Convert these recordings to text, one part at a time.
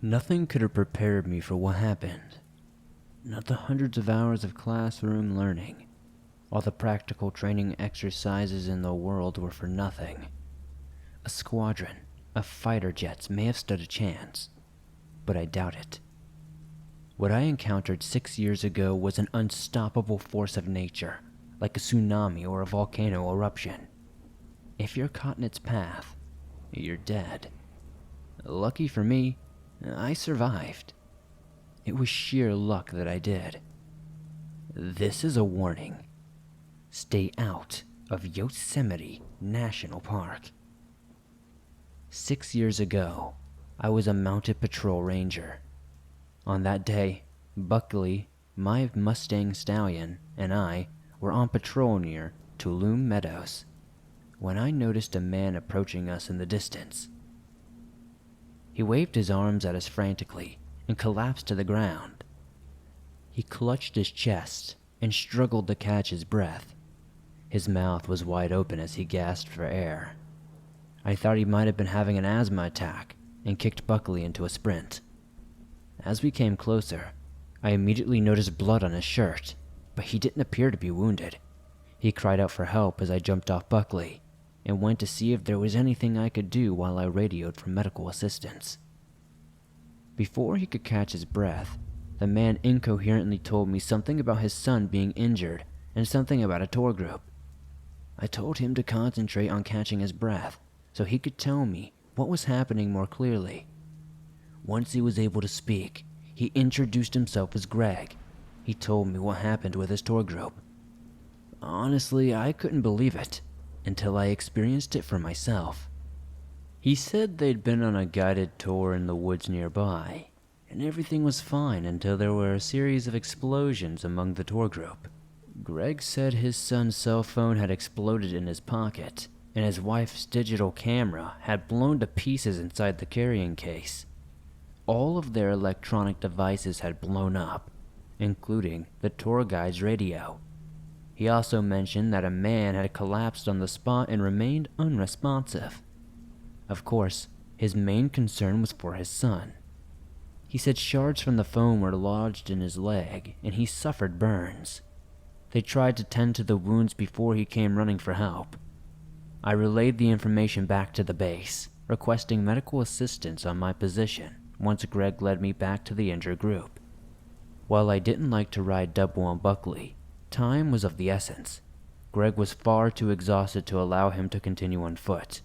Nothing could have prepared me for what happened. Not the hundreds of hours of classroom learning. All the practical training exercises in the world were for nothing. A squadron of fighter jets may have stood a chance, but I doubt it. What I encountered 6 years ago was an unstoppable force of nature, like a tsunami or a volcano eruption. If you're caught in its path, you're dead. Lucky for me, I survived. It was sheer luck that I did. This is a warning. Stay out of Yosemite National Park. 6 years ago, I was a mounted patrol ranger. On that day, Buckley, my Mustang stallion, and I were on patrol near Tulum Meadows when I noticed a man approaching us in the distance. He waved his arms at us frantically and collapsed to the ground. He clutched his chest and struggled to catch his breath. His mouth was wide open as he gasped for air. I thought he might have been having an asthma attack and kicked Buckley into a sprint. As we came closer, I immediately noticed blood on his shirt, but he didn't appear to be wounded. He cried out for help as I jumped off Buckley and went to see if there was anything I could do while I radioed for medical assistance. Before he could catch his breath, the man incoherently told me something about his son being injured and something about a tour group. I told him to concentrate on catching his breath so he could tell me what was happening more clearly. Once he was able to speak, he introduced himself as Greg. He told me what happened with his tour group. Honestly, I couldn't believe it until I experienced it for myself. He said they'd been on a guided tour in the woods nearby, and everything was fine until there were a series of explosions among the tour group. Greg said his son's cell phone had exploded in his pocket, and his wife's digital camera had blown to pieces inside the carrying case. All of their electronic devices had blown up, including the tour guide's radio. He also mentioned that a man had collapsed on the spot and remained unresponsive. Of course, his main concern was for his son. He said shards from the phone were lodged in his leg and he suffered burns. They tried to tend to the wounds before he came running for help. I relayed the information back to the base, requesting medical assistance on my position once Greg led me back to the injured group. While I didn't like to ride double on Buckley, time was of the essence. Greg was far too exhausted to allow him to continue on foot.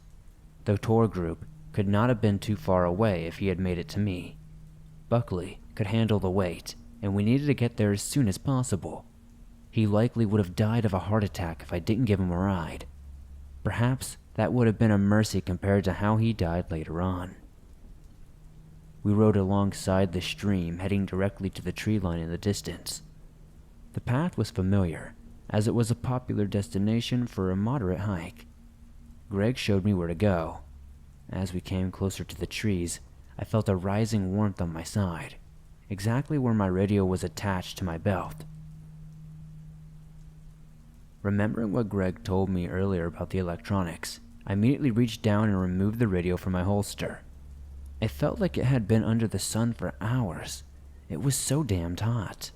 The tour group could not have been too far away if he had made it to me. Buckley could handle the weight, and we needed to get there as soon as possible. He likely would have died of a heart attack if I didn't give him a ride. Perhaps that would have been a mercy compared to how he died later on. We rode alongside the stream, heading directly to the tree line in the distance. The path was familiar, as it was a popular destination for a moderate hike. Greg showed me where to go. As we came closer to the trees, I felt a rising warmth on my side, exactly where my radio was attached to my belt. Remembering what Greg told me earlier about the electronics, I immediately reached down and removed the radio from my holster. It felt like it had been under the sun for hours. It was so damn hot.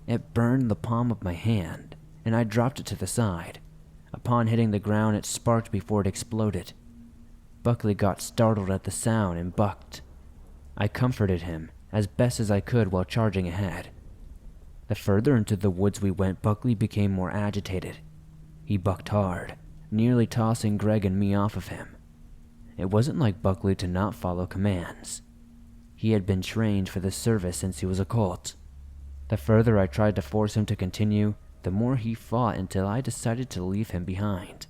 It burned the palm of my hand, and I dropped it to the side. Upon hitting the ground, it sparked before it exploded. Buckley got startled at the sound and bucked. I comforted him as best as I could while charging ahead. The further into the woods we went, Buckley became more agitated. He bucked hard, nearly tossing Greg and me off of him. It wasn't like Buckley to not follow commands. He had been trained for the service since he was a colt. The further I tried to force him to continue, the more he fought until I decided to leave him behind.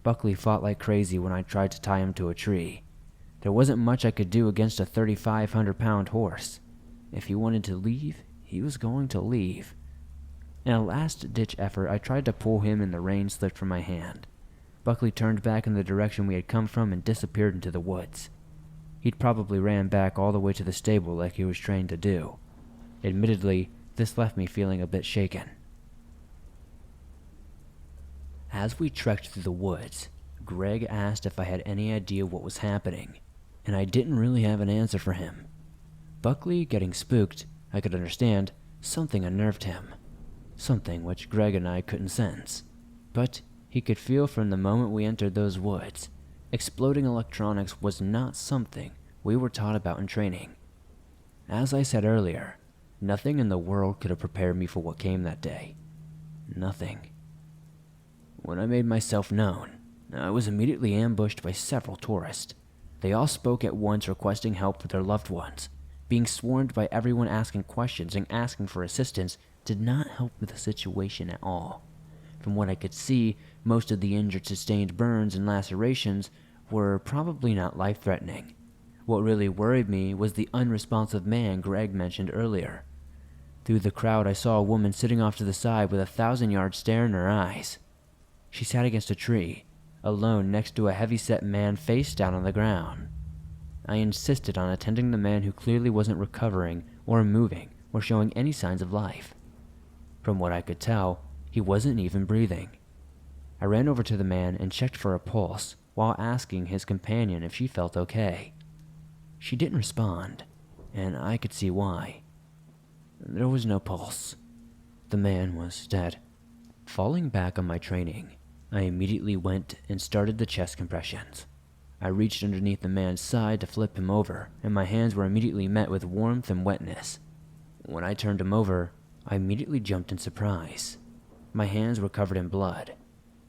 Buckley fought like crazy when I tried to tie him to a tree. There wasn't much I could do against a 3,500-pound horse. If he wanted to leave, he was going to leave. In a last-ditch effort, I tried to pull him and the rein slipped from my hand. Buckley turned back in the direction we had come from and disappeared into the woods. He'd probably ran back all the way to the stable like he was trained to do. Admittedly, this left me feeling a bit shaken. As we trekked through the woods, Greg asked if I had any idea what was happening, and I didn't really have an answer for him. Buckley getting spooked, I could understand something unnerved him. Something which Greg and I couldn't sense. But he could feel from the moment we entered those woods, exploding electronics was not something we were taught about in training. As I said earlier, nothing in the world could have prepared me for what came that day. Nothing. When I made myself known, I was immediately ambushed by several tourists. They all spoke at once requesting help for their loved ones. Being swarmed by everyone asking questions and asking for assistance did not help with the situation at all. From what I could see, most of the injured sustained burns and lacerations were probably not life-threatening. What really worried me was the unresponsive man Greg mentioned earlier. Through the crowd, I saw a woman sitting off to the side with a 1,000-yard stare in her eyes. She sat against a tree, alone next to a heavy-set man face down on the ground. I insisted on attending the man who clearly wasn't recovering or moving or showing any signs of life. From what I could tell, he wasn't even breathing. I ran over to the man and checked for a pulse while asking his companion if she felt okay. She didn't respond, and I could see why. There was no pulse. The man was dead. Falling back on my training, I immediately went and started the chest compressions. I reached underneath the man's side to flip him over, and my hands were immediately met with warmth and wetness. When I turned him over, I immediately jumped in surprise. My hands were covered in blood.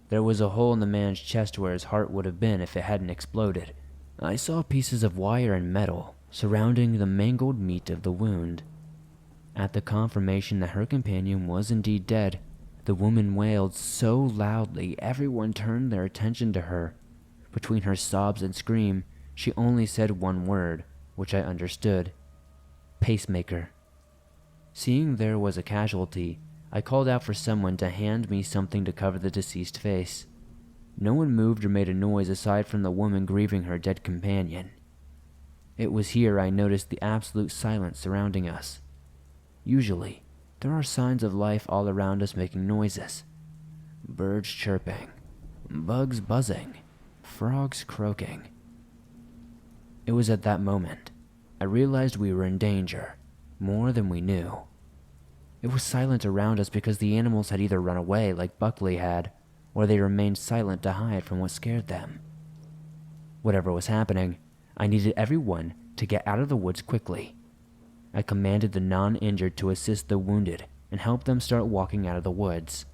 There was a hole in the man's chest where his heart would have been if it hadn't exploded. I saw pieces of wire and metal surrounding the mangled meat of the wound. At the confirmation that her companion was indeed dead, the woman wailed so loudly everyone turned their attention to her. Between her sobs and scream, she only said one word, which I understood. Pacemaker. Seeing there was a casualty, I called out for someone to hand me something to cover the deceased face. No one moved or made a noise aside from the woman grieving her dead companion. It was here I noticed the absolute silence surrounding us. Usually, there are signs of life all around us making noises. Birds chirping, bugs buzzing, frogs croaking. It was at that moment I realized we were in danger, more than we knew. It was silent around us because the animals had either run away like Buckley had, or they remained silent to hide from what scared them. Whatever was happening, I needed everyone to get out of the woods quickly. I commanded the non-injured to assist the wounded and help them start walking out of the woods.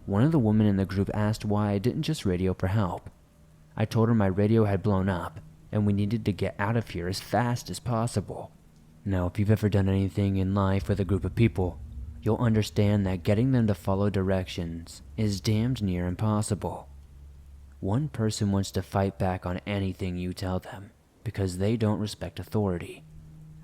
One of the women in the group asked why I didn't just radio for help. I told her my radio had blown up and we needed to get out of here as fast as possible. Now, if you've ever done anything in life with a group of people, you'll understand that getting them to follow directions is damned near impossible. One person wants to fight back on anything you tell them because they don't respect authority.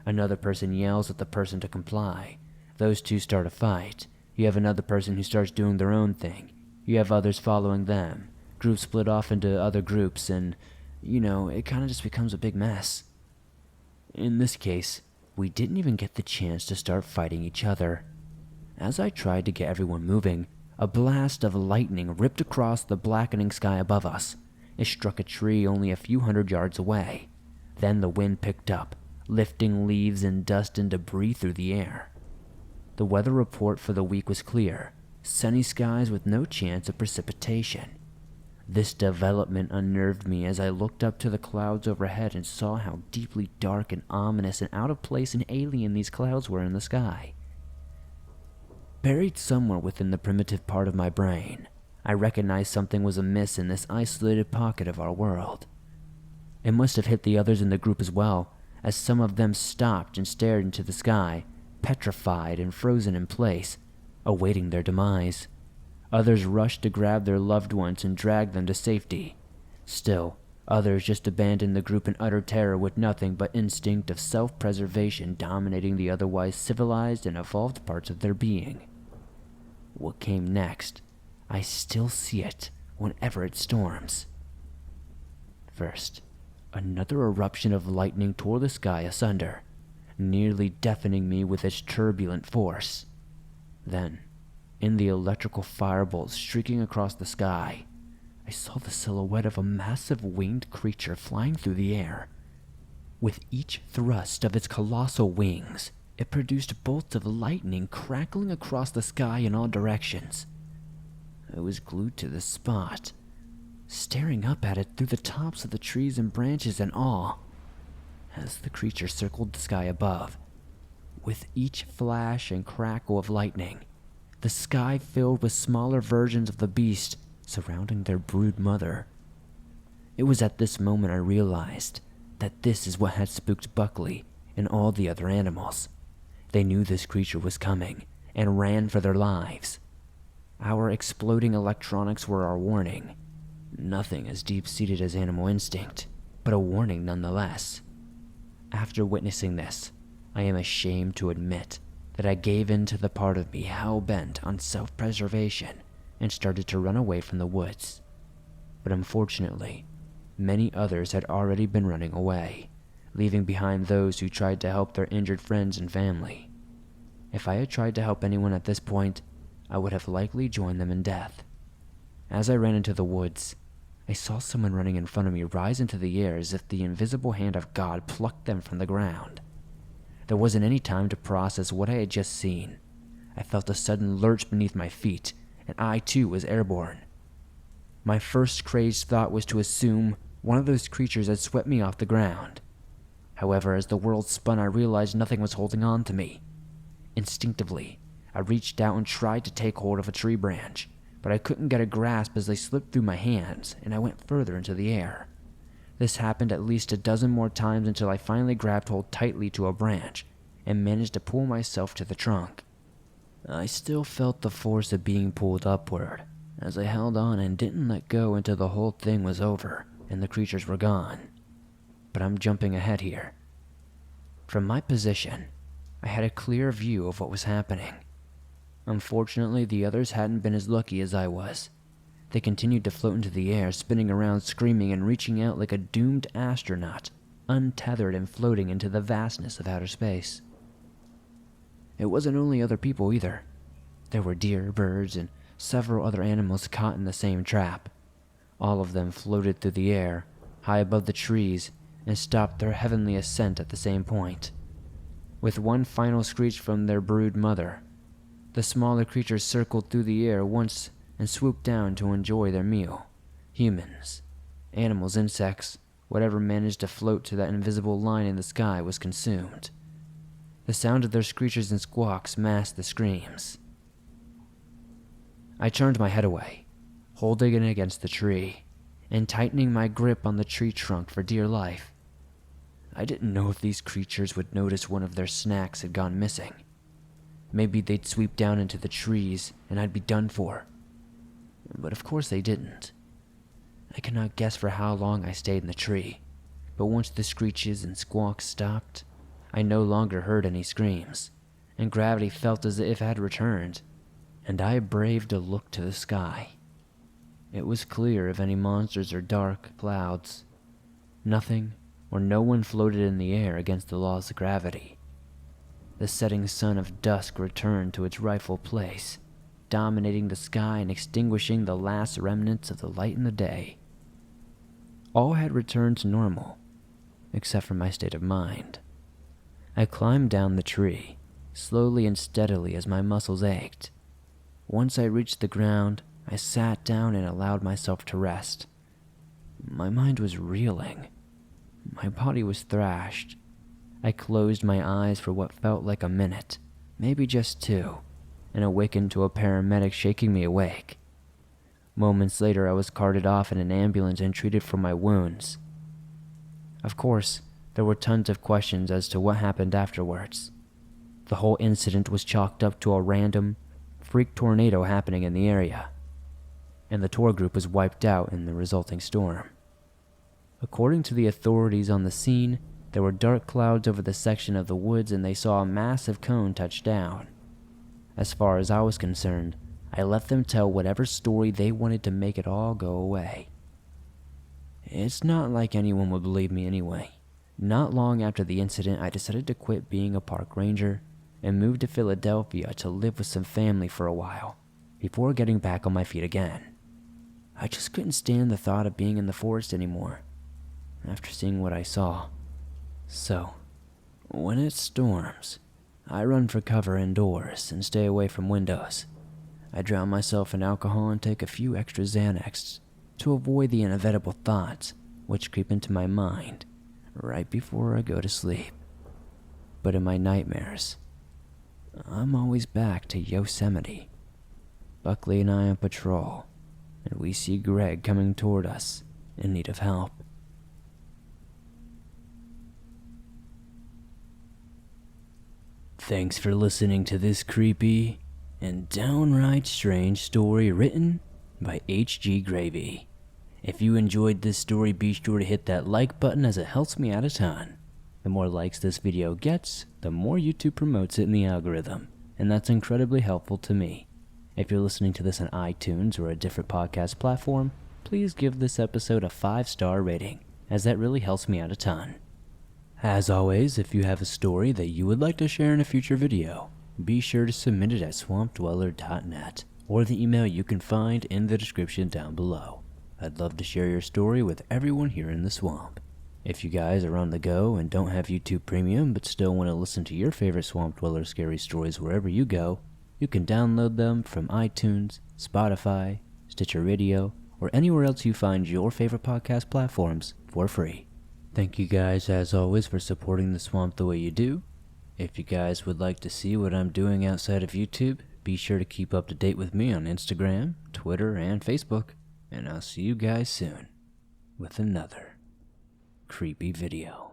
Another person yells at the person to comply. Those two start a fight. You have another person who starts doing their own thing. You have others following them. Groups split off into other groups and, it kind of just becomes a big mess. In this case, we didn't even get the chance to start fighting each other. As I tried to get everyone moving, a blast of lightning ripped across the blackening sky above us. It struck a tree only a few hundred yards away. Then the wind picked up, lifting leaves and dust and debris through the air. The weather report for the week was clear, sunny skies with no chance of precipitation. This development unnerved me as I looked up to the clouds overhead and saw how deeply dark and ominous and out of place and alien these clouds were in the sky. Buried somewhere within the primitive part of my brain, I recognized something was amiss in this isolated pocket of our world. It must have hit the others in the group as well, as some of them stopped and stared into the sky, petrified and frozen in place, awaiting their demise. Others rushed to grab their loved ones and drag them to safety. Still, others just abandoned the group in utter terror with nothing but instinct of self-preservation dominating the otherwise civilized and evolved parts of their being. What came next, I still see it whenever it storms. First, another eruption of lightning tore the sky asunder, nearly deafening me with its turbulent force. Then, in the electrical firebolts streaking across the sky, I saw the silhouette of a massive winged creature flying through the air. With each thrust of its colossal wings, it produced bolts of lightning crackling across the sky in all directions. I was glued to the spot, staring up at it through the tops of the trees and branches in awe. As the creature circled the sky above, with each flash and crackle of lightning, the sky filled with smaller versions of the beast surrounding their brood mother. It was at this moment I realized that this is what had spooked Buckley and all the other animals. They knew this creature was coming and ran for their lives. Our exploding electronics were our warning. Nothing as deep-seated as animal instinct, but a warning nonetheless. After witnessing this, I am ashamed to admit that I gave in to the part of me hell-bent on self-preservation and started to run away from the woods. But unfortunately, many others had already been running away, leaving behind those who tried to help their injured friends and family. If I had tried to help anyone at this point, I would have likely joined them in death. As I ran into the woods, I saw someone running in front of me rise into the air as if the invisible hand of God plucked them from the ground. There wasn't any time to process what I had just seen. I felt a sudden lurch beneath my feet, and I too was airborne. My first crazed thought was to assume one of those creatures had swept me off the ground. However, as the world spun, I realized nothing was holding on to me. Instinctively, I reached out and tried to take hold of a tree branch, but I couldn't get a grasp as they slipped through my hands, and I went further into the air. This happened at least a dozen more times until I finally grabbed hold tightly to a branch and managed to pull myself to the trunk. I still felt the force of being pulled upward as I held on and didn't let go until the whole thing was over and the creatures were gone. But I'm jumping ahead here. From my position, I had a clear view of what was happening. Unfortunately, the others hadn't been as lucky as I was. They continued to float into the air, spinning around, screaming, and reaching out like a doomed astronaut, untethered and floating into the vastness of outer space. It wasn't only other people either. There were deer, birds, and several other animals caught in the same trap. All of them floated through the air, high above the trees, and stopped their heavenly ascent at the same point. With one final screech from their brood mother, the smaller creatures circled through the air once and swooped down to enjoy their meal. Humans, animals, insects, whatever managed to float to that invisible line in the sky was consumed. The sound of their screeches and squawks masked the screams. I turned my head away, holding it against the tree, and tightening my grip on the tree trunk for dear life. I didn't know if these creatures would notice one of their snacks had gone missing. Maybe they'd sweep down into the trees and I'd be done for. But of course they didn't. I cannot guess for how long I stayed in the tree, but once the screeches and squawks stopped, I no longer heard any screams, and gravity felt as if it had returned, and I braved a look to the sky. It was clear of any monsters or dark clouds. Nothing or no one floated in the air against the laws of gravity. The setting sun of dusk returned to its rightful place, dominating the sky and extinguishing the last remnants of the light in the day. All had returned to normal, except for my state of mind. I climbed down the tree, slowly and steadily as my muscles ached. Once I reached the ground, I sat down and allowed myself to rest. My mind was reeling. My body was thrashed. I closed my eyes for what felt like a minute, maybe just two, and awakened to a paramedic shaking me awake. Moments later, I was carted off in an ambulance and treated for my wounds. Of course, there were tons of questions as to what happened afterwards. The whole incident was chalked up to a random, freak tornado happening in the area, and the tour group was wiped out in the resulting storm. According to the authorities on the scene, there were dark clouds over the section of the woods and they saw a massive cone touch down. As far as I was concerned, I let them tell whatever story they wanted to make it all go away. It's not like anyone would believe me anyway. Not long after the incident, I decided to quit being a park ranger and moved to Philadelphia to live with some family for a while, before getting back on my feet again. I just couldn't stand the thought of being in the forest anymore, after seeing what I saw. So, when it storms, I run for cover indoors and stay away from windows. I drown myself in alcohol and take a few extra Xanax to avoid the inevitable thoughts which creep into my mind right before I go to sleep. But in my nightmares, I'm always back to Yosemite. Buckley and I on patrol, and we see Greg coming toward us in need of help. Thanks for listening to this creepy and downright strange story written by H.G. Gravy. If you enjoyed this story, be sure to hit that like button as it helps me out a ton. The more likes this video gets, the more YouTube promotes it in the algorithm, and that's incredibly helpful to me. If you're listening to this on iTunes or a different podcast platform, please give this episode a 5-star rating, as that really helps me out a ton. As always, if you have a story that you would like to share in a future video, be sure to submit it at swampdweller.net or the email you can find in the description down below. I'd love to share your story with everyone here in the swamp. If you guys are on the go and don't have YouTube Premium but still want to listen to your favorite Swamp Dweller scary stories wherever you go, you can download them from iTunes, Spotify, Stitcher Radio, or anywhere else you find your favorite podcast platforms for free. Thank you guys as always for supporting the swamp the way you do. If you guys would like to see what I'm doing outside of YouTube, be sure to keep up to date with me on Instagram, Twitter, and Facebook, and I'll see you guys soon with another creepy video.